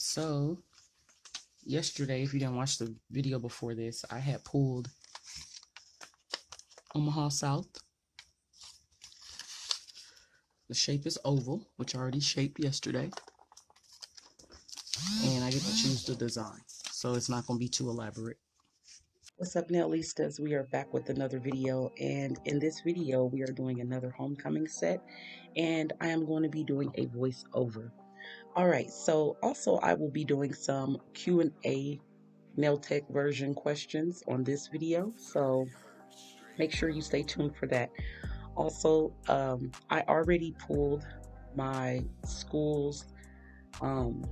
So yesterday, if you didn't watch the video before this, I had pulled Omaha South. The shape is oval, which I already shaped yesterday. And I get to choose the design. So it's not going to be too elaborate. What's up, Nailistas? We are back with another video. And in this video, we are doing another homecoming set. And I am going to be doing a voiceover. Alright, so also I will be doing some Q&A nail tech version questions on this video, so make sure you stay tuned for that. Also, I already pulled my schools and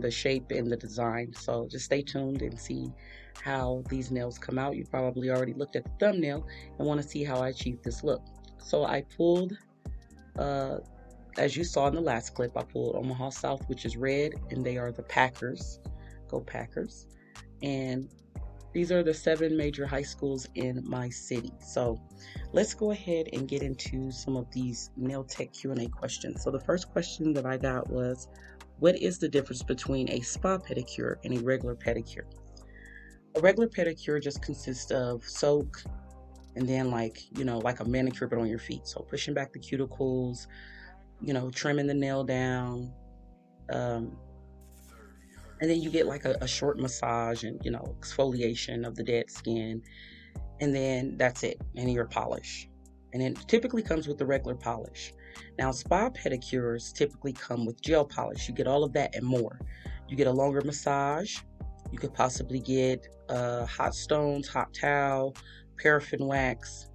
the shape and the design, so just stay tuned and see how these nails come out. You probably already looked at the thumbnail and want to see how I achieved this look. So I pulled as you saw in the last clip, I pulled Omaha South, which is red, and they are the Packers. Go Packers. And these are the 7 major high schools in my city. So let's go ahead and get into some of these nail tech Q&A questions. So the first question that I got was, what is the difference between a spa pedicure and a regular pedicure? A regular pedicure just consists of soak and then like a manicure but on your feet. So pushing back the cuticles, trimming the nail down, and then you get like a short massage and exfoliation of the dead skin, and then that's it, and your polish. And it typically comes with the regular polish. Now spa pedicures typically come with gel polish. You get all of that and more. You get a longer massage. You could possibly get hot stones, hot towel, paraffin wax,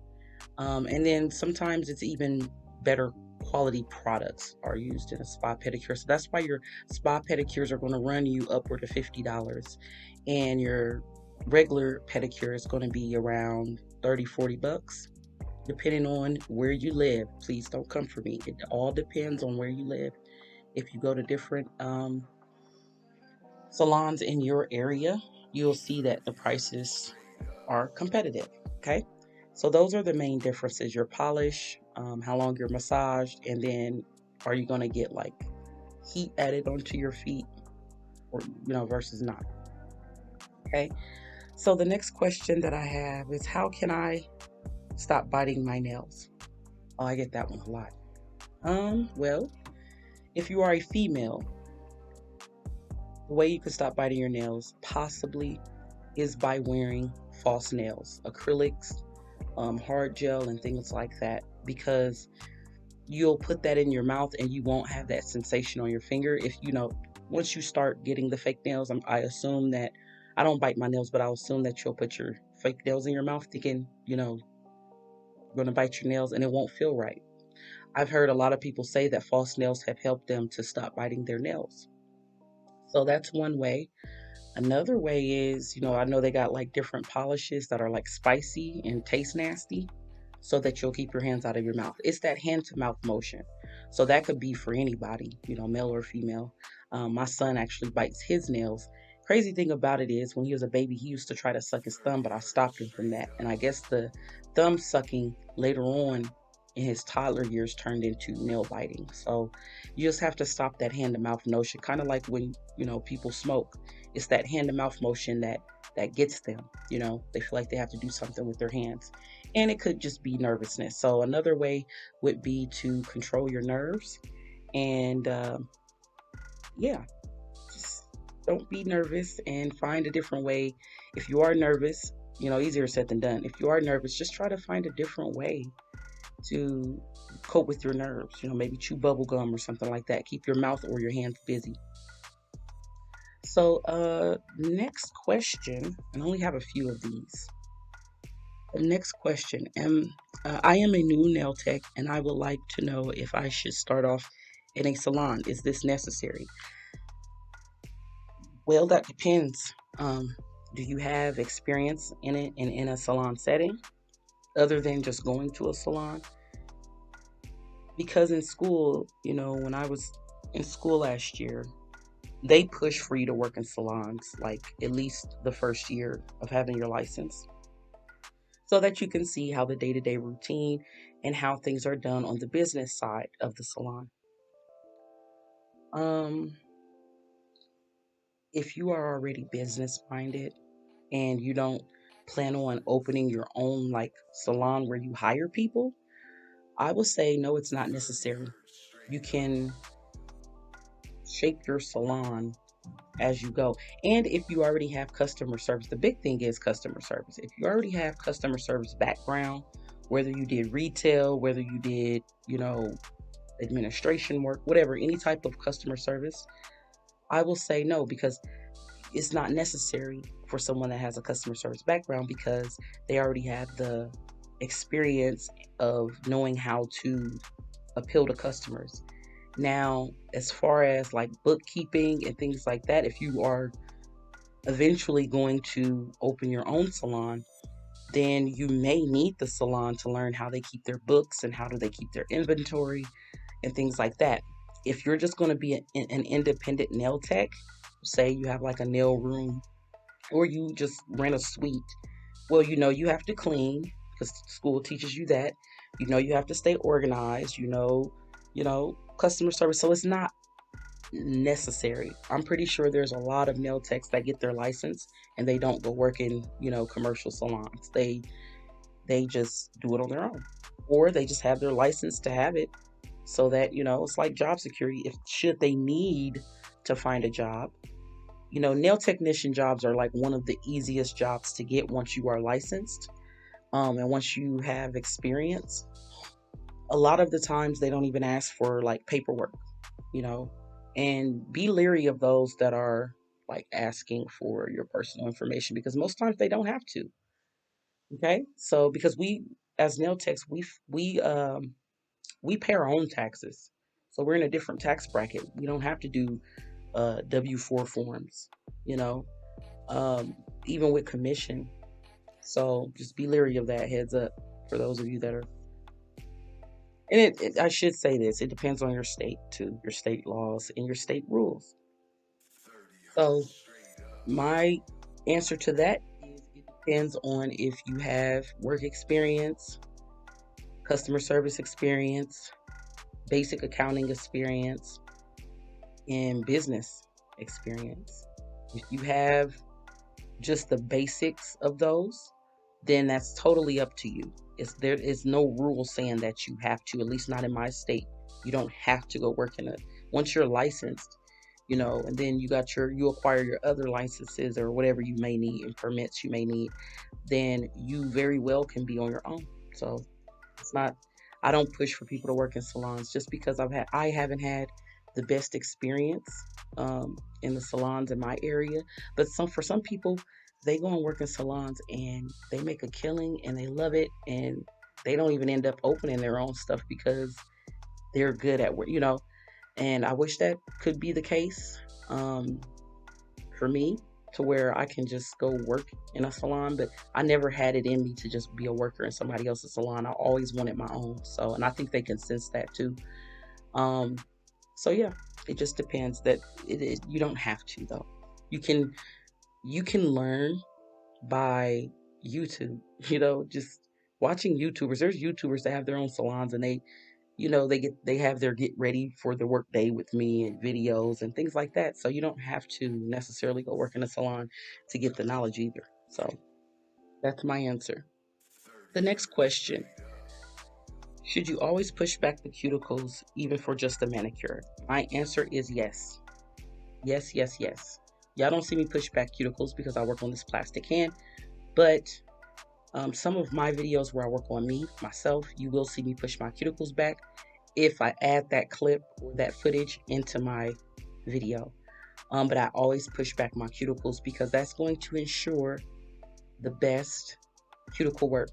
and then sometimes it's even better quality products are used in a spa pedicure. So that's why your spa pedicures are going to run you upward of $50, and your regular pedicure is going to be around 30-40 bucks, depending on where you live. Please don't come for me. It all depends on where you live. If you go to different salons in your area, you'll see that the prices are competitive. Okay, so those are the main differences: your polish, how long you're massaged, and then are you going to get like heat added onto your feet, or versus not. Okay, so the next question that I have is, how can I stop biting my nails? Oh, I get that one a lot. Well, if you are a female, the way you can stop biting your nails possibly is by wearing false nails, acrylics, hard gel, and things like that, because you'll put that in your mouth and you won't have that sensation on your finger. If once you start getting the fake nails, I assume that, I don't bite my nails, but I'll assume that you'll put your fake nails in your mouth thinking you're gonna bite your nails, and it won't feel right. I've heard a lot of people say that false nails have helped them to stop biting their nails. So that's one way. Another way is, I know they got like different polishes that are like spicy and taste nasty, so that you'll keep your hands out of your mouth. It's that hand to mouth motion. So that could be for anybody, male or female. My son actually bites his nails. Crazy thing about it is, when he was a baby, he used to try to suck his thumb, but I stopped him from that. And I guess the thumb sucking later on in his toddler years turned into nail biting. So you just have to stop that hand to mouth motion, kind of like when people smoke. It's that hand to mouth motion that gets them. They feel like they have to do something with their hands, and it could just be nervousness. So another way would be to control your nerves, and yeah, just don't be nervous and find a different way. If you are nervous, easier said than done. If you are nervous, just try to find a different way to cope with your nerves. Maybe chew bubble gum or something like that. Keep your mouth or your hands busy. So next question, and I only have a few of these. The next question, I am a new nail tech, and I would like to know if I should start off in a salon. Is this necessary? Well, that depends. Do you have experience in it, in a salon setting, other than just going to a salon? Because in school, when I was in school last year, they push for you to work in salons, like at least the first year of having your license, so that you can see how the day-to-day routine and how things are done on the business side of the salon. If you are already business minded and you don't plan on opening your own like salon where you hire people, I would say no, it's not necessary. You can shape your salon as you go. And if you already have customer service, the big thing is customer service. If you already have customer service background, whether you did retail, whether you did, administration work, whatever, any type of customer service, I will say no, because it's not necessary for someone that has a customer service background because they already have the experience of knowing how to appeal to customers. Now, as far as like bookkeeping and things like that, if you are eventually going to open your own salon, then you may need the salon to learn how they keep their books and how do they keep their inventory and things like that. If you're just going to be an independent nail tech, say you have like a nail room or you just rent a suite, well, you have to clean because school teaches you that. You have to stay organized, customer service. So it's not necessary. I'm pretty sure there's a lot of nail techs that get their license and they don't go work in, commercial salons. They just do it on their own. Or they just have their license to have it so that, it's like job security. If should they need to find a job, nail technician jobs are like one of the easiest jobs to get once you are licensed. And once you have experience, a lot of the times they don't even ask for like paperwork, you know, and be leery of those that are like asking for your personal information because most times they don't have to. Okay, so because we as nail techs we pay our own taxes, so we're in a different tax bracket. We don't have to do W-4 forms, you know, even with commission. So just be leery of that. Heads up for those of you that are. And I should say this: it depends on your state too, your state laws and your state rules. So my answer to that is it depends on if you have work experience, customer service experience, basic accounting experience, and business experience. If you have just the basics of those, then that's totally up to you. There is no rule saying that you have to, at least not in my state. You don't have to go work in a once you're licensed, and then you acquire your other licenses or whatever you may need and permits you may need, then you very well can be on your own. So it's not I don't push for people to work in salons just because I haven't had the best experience in the salons in my area. But for some people, they go and work in salons and they make a killing and they love it and they don't even end up opening their own stuff because they're good at work. And I wish that could be the case um, for me to where I can just go work in a salon, but I never had it in me to just be a worker in somebody else's salon. I always wanted my own. So, and I think they can sense that too. Um, so yeah, it just depends that you don't have to though. You can you can learn by YouTube, just watching YouTubers. There's YouTubers that have their own salons and they have their get ready for the work day with me and videos and things like that. So you don't have to necessarily go work in a salon to get the knowledge either. So that's my answer. The next question: should you always push back the cuticles even for just a manicure? My answer is yes. Yes, yes, yes. Y'all don't see me push back cuticles because I work on this plastic hand, but some of my videos where I work on myself, you will see me push my cuticles back if I add that clip or that footage into my video. But I always push back my cuticles because that's going to ensure the best cuticle work.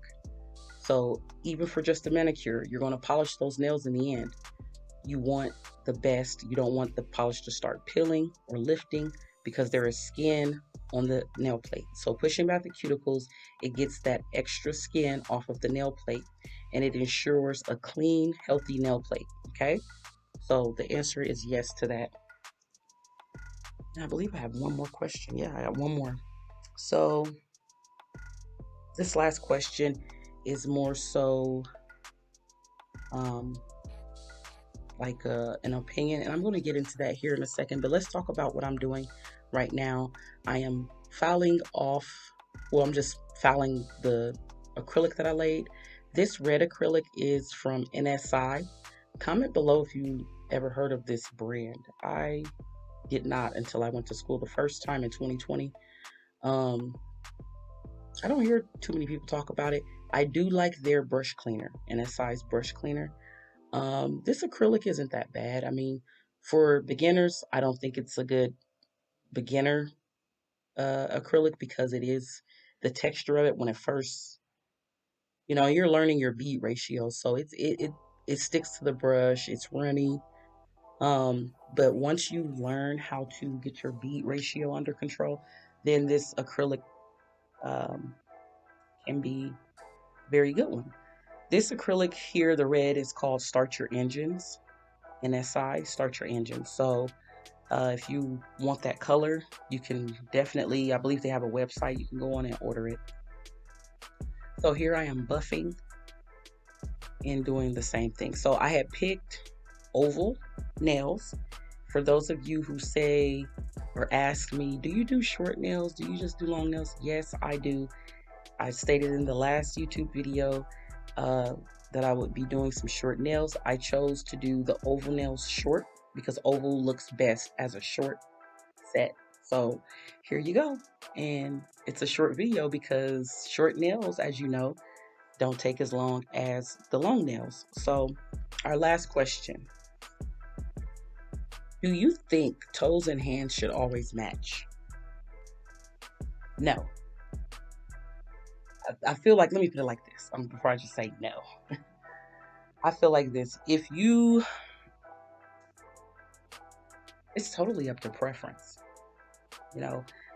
So even for just a manicure, you're going to polish those nails in the end. You want the best. You don't want the polish to start peeling or lifting because there is skin on the nail plate. So pushing back the cuticles, it gets that extra skin off of the nail plate and it ensures a clean, healthy nail plate. Okay? So the answer is yes to that. And I believe I have one more question. Yeah, I got one more. So this last question is more so um, like an opinion, and I'm going to get into that here in a second. But let's talk about what I'm doing right now. I am filing off, well, I'm just filing the acrylic that I laid. This red acrylic is from NSI. Comment below if you ever heard of this brand. I did not until I went to school the first time in 2020. I don't hear too many people talk about it. I do like their brush cleaner, NSI's brush cleaner. This acrylic isn't that bad. I mean, for beginners, I don't think it's a good beginner acrylic because it is the texture of it when it first, you're learning your bead ratio, so it sticks to the brush. It's runny. But once you learn how to get your bead ratio under control, then this acrylic um, can be a very good one. This acrylic here, the red, is called Start Your Engines. NSI, Start Your Engines. So if you want that color, you can definitely, I believe they have a website, you can go on and order it. So here I am buffing and doing the same thing. So I had picked oval nails. For those of you who say or ask me, do you do short nails? Do you just do long nails? Yes, I do. I stated in the last YouTube video that I would be doing some short nails. I chose to do the oval nails short because oval looks best as a short set. So here you go. And it's a short video because short nails, as you know, don't take as long as the long nails. So our last question. Do you think toes and hands should always match? No. I feel like, let me put it like this before I just say no. I feel like this. It's totally up to preference.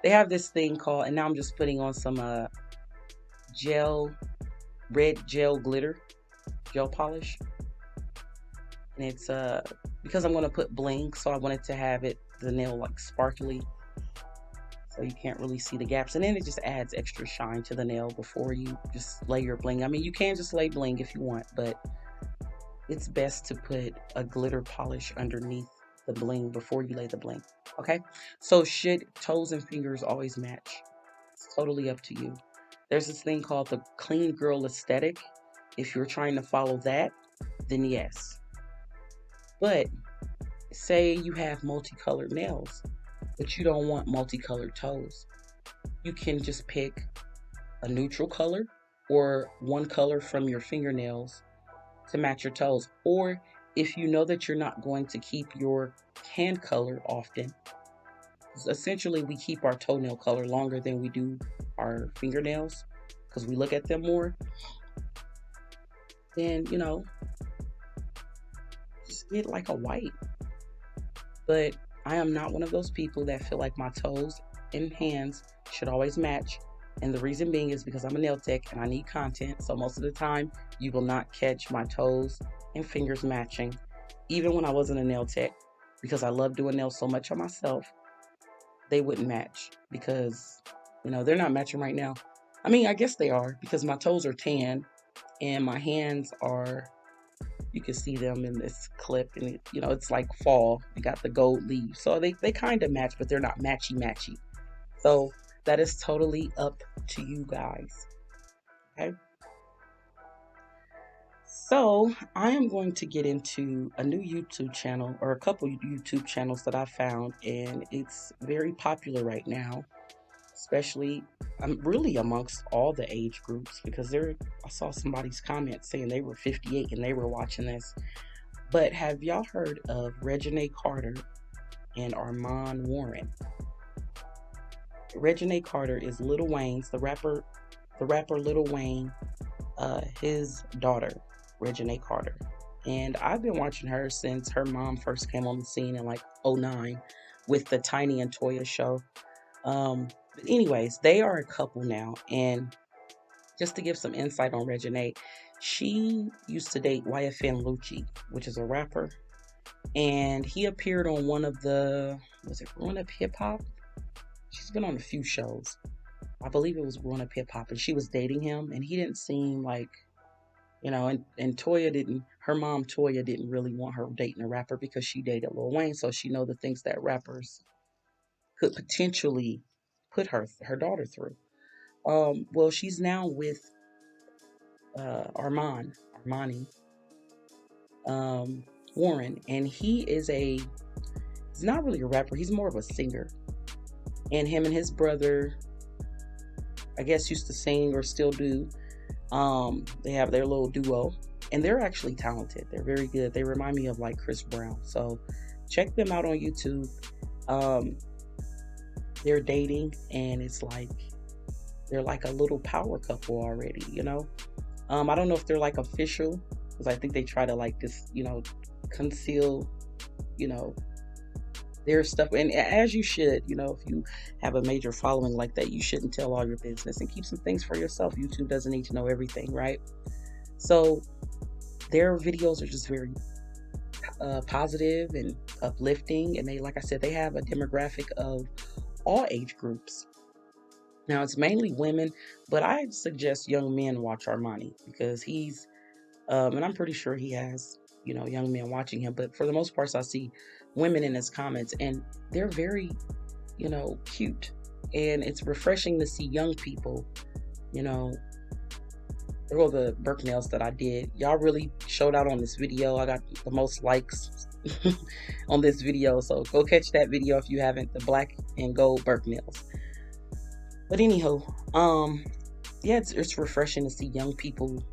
They have this thing called, and now I'm just putting on some red gel glitter, gel polish. And it's because I'm going to put bling, so I wanted to have the nail like sparkly, so you can't really see the gaps. And then it just adds extra shine to the nail before you just lay your bling. I mean, you can just lay bling if you want, but it's best to put a glitter polish underneath the bling before you lay the bling. Okay, so should toes and fingers always match? It's totally up to you. There's this thing called the clean girl aesthetic. If you're trying to follow that, then yes. But say you have multicolored nails, but you don't want multicolored toes. You can just pick a neutral color or one color from your fingernails to match your toes. Or if you know that you're not going to keep your hand color often, essentially we keep our toenail color longer than we do our fingernails because we look at them more, then just get like a white. But I am not one of those people that feel like my toes and hands should always match. And the reason being is because I'm a nail tech and I need content. So most of the time you will not catch my toes and fingers matching. Even when I wasn't a nail tech, because I love doing nails so much on myself, they wouldn't match because, they're not matching right now. I mean, I guess they are because my toes are tan and my hands are, you can see them in this clip, and it's like fall. You got the gold leaves. So they kind of match, but they're not matchy. So that is totally up to you guys. Okay. So I am going to get into a new YouTube channel, or a couple YouTube channels that I found, and it's very popular right now, especially really amongst all the age groups, because I saw somebody's comment saying they were 58 and they were watching this. But have y'all heard of Reginae Carter and Armand Warren? Reginae Carter is Lil Wayne's, the rapper Lil Wayne, his daughter, Reginae Carter. And I've been watching her since her mom first came on the scene in like 2009 with the Tiny and Toya show. But anyways, they are a couple now. And just to give some insight on Reginae, she used to date YFN Lucci, which is a rapper. And he appeared on one of the, was it Run Up Hip Hop? She's been on a few shows. I believe it was Run Up Hip Hop, and she was dating him, and he didn't seem like You know, and Toya didn't, her mom Toya didn't really want her dating a rapper because she dated Lil Wayne, so she know the things that rappers could potentially put her daughter through. Well, she's now with Armani Warren, and he's not really a rapper. He's more of a singer. And him and his brother, I guess, used to sing or still do. They have their little duo, and they're actually talented. They're very good. They remind me of like Chris Brown. So check them out on YouTube. They're dating, and it's like they're like a little power couple already, you know. I don't know if they're like official, because I think they try to like this, you know, conceal, you know, their stuff. And as you should, you know, if you have a major following like that, you shouldn't tell all your business and keep some things for yourself. YouTube doesn't need to know everything, right? So their videos are just very positive and uplifting, and they, like I said, they have a demographic of all age groups. Now it's mainly women, but I suggest young men watch Armani because he's, and I'm pretty sure he has, you know, young men watching him. But for the most part, I see women in his comments, and they're very, you know, cute, and it's refreshing to see young people, you know. All the Burke nails that I did, y'all really showed out on this video. I got the most likes on this video, so go catch that video if you haven't. The black and gold Burke nails. But anyhow, yeah, it's refreshing to see young people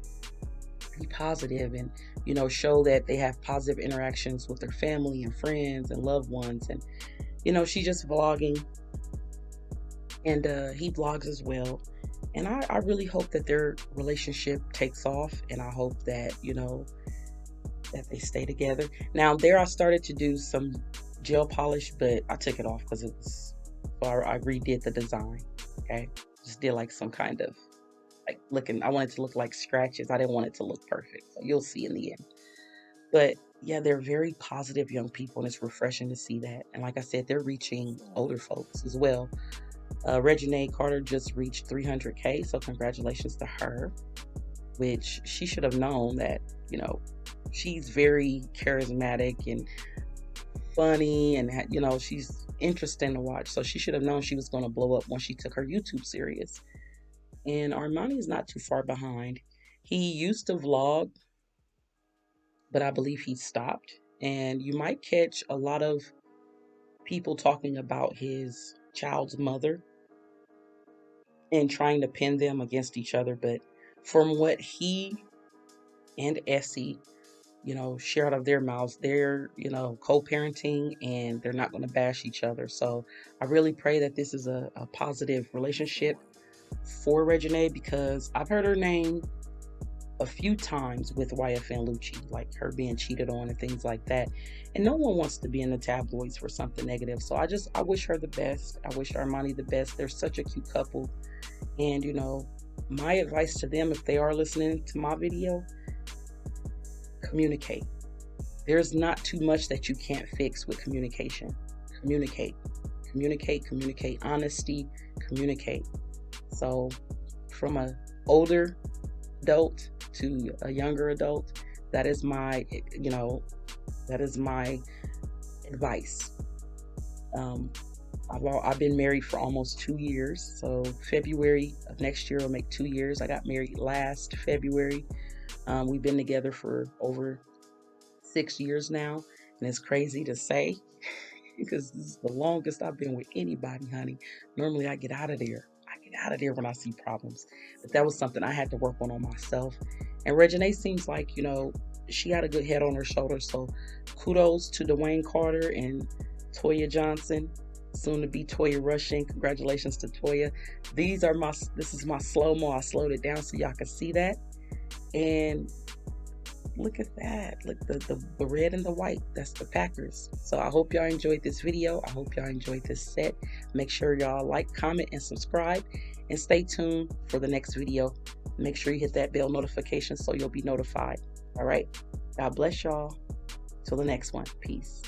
be positive and, you know, show that they have positive interactions with their family and friends and loved ones. And, you know, she's just vlogging, and he vlogs as well. And I really hope that their relationship takes off, and I hope that, you know, that they stay together. Now, there I started to do some gel polish, but I took it off because it was, so I redid the design. Okay, just did like some kind of like looking, I wanted to look like scratches. I didn't want it to look perfect, so you'll see in the end. But yeah, they're very positive young people, and it's refreshing to see that. And like I said, they're reaching older folks as well. Reginae Carter just reached 300K, so congratulations to her, which she should have known that, you know, she's very charismatic and funny, and, you know, she's interesting to watch. So she should have known she was going to blow up when she took her YouTube serious. And Armani is not too far behind. He used to vlog, but I believe he stopped. And you might catch a lot of people talking about his child's mother and trying to pin them against each other. But from what he and Essie, you know, share out of their mouths, they're, you know, co-parenting, and they're not going to bash each other. So I really pray that this is a positive relationship for Reginae, because I've heard her name a few times with YFN Lucci, like her being cheated on and things like that. And no one wants to be in the tabloids for something negative. So I wish her the best. I wish Armani the best. They're such a cute couple. And, you know, my advice to them, if they are listening to my video, communicate. There's not too much that you can't fix with communication. Communicate, honesty, communicate. So from an older adult to a younger adult, that is my, you know, that is my advice. I've been married for almost 2 years, so February of next year will make 2 years. I got married last February. We've been together for over 6 years now, and it's crazy to say because this is the longest I've been with anybody, honey. Normally I get out of there. When I see problems, but that was something I had to work on myself. And Reginae seems like, you know, she had a good head on her shoulders. So kudos to Dwayne Carter and Toya Johnson, soon to be Toya Rushing. Congratulations to Toya. This is my slow-mo. I slowed it down so y'all can see that. And look at that. Look, the red and the white. That's the Packers. So I hope y'all enjoyed this video. I hope y'all enjoyed this set. Make sure y'all like, comment, and subscribe. And stay tuned for the next video. Make sure you hit that bell notification so you'll be notified. All right. God bless y'all. Till the next one. Peace.